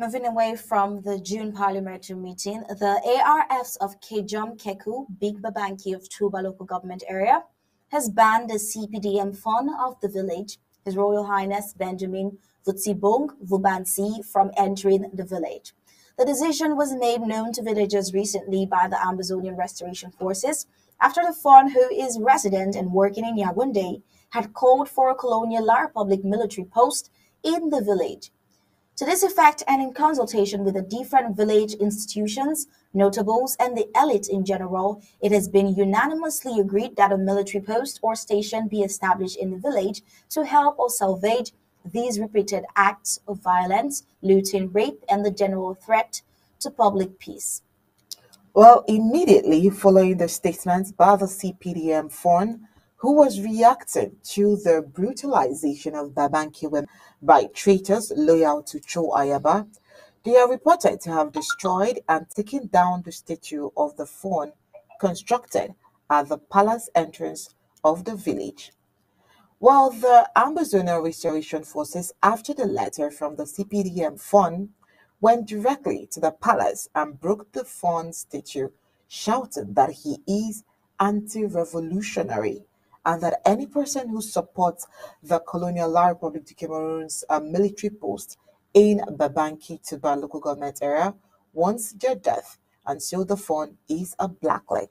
Moving away from the June parliamentary meeting, the ARFs of Kejom Keku, Big Babanki of Tubah local government area, has banned the CPDM Fon of the village, His Royal Highness Benjamin Vutsibong Vubansi, from entering the village. The decision was made known to villagers recently by the Ambazonian Restoration Forces after the Fon, who is resident and working in Yaoundé, had called for a colonial La Republic military post in the village. To this effect, and in consultation with the different village institutions, notables, and the elite in general, it has been unanimously agreed that a military post or station be established in the village to help or salvage these repeated acts of violence, looting, rape, and the general threat to public peace. Well, immediately following the statement by the CPDM Fon, who was reacting to the brutalization of Babanki women by traitors loyal to Cho Ayaba, they are reported to have destroyed and taken down the statue of the Fon constructed at the palace entrance of the village. While the Ambazonia Restoration Forces, after the letter from the CPDM Fon, went directly to the palace and broke the Fon statue, shouting that he is anti-revolutionary and that any person who supports the colonial La Republic de Cameroon's military post in Babanki Tubah local government area wants their death, and so the Fon is a blackleg.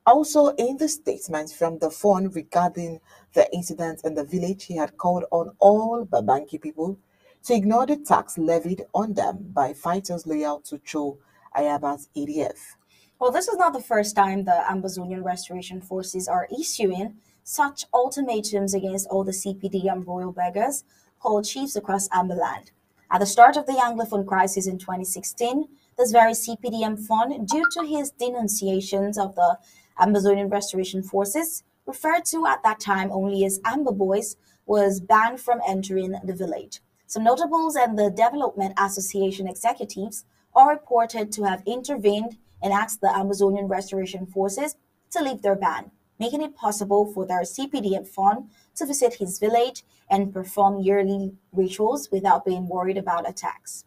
Also, in the statement from the Fon regarding the incident in the village, he had called on all Babanki people to ignore the tax levied on them by fighters loyal to Cho Ayaba's ADF. Well, this is not the first time the Ambazonian Restoration Forces are issuing such ultimatums against all the CPDM royal beggars called chiefs across Ambaland. At the start of the Anglophone crisis in 2016, this very CPDM Fon, due to his denunciations of the Ambazonian Restoration Forces, referred to at that time only as Amba Boys, was banned from entering the village. Some notables and the Development Association executives are reported to have intervened and asked the Amazonian Restoration Forces to lift their ban, making it possible for their CPDM Fon to visit his village and perform yearly rituals without being worried about attacks.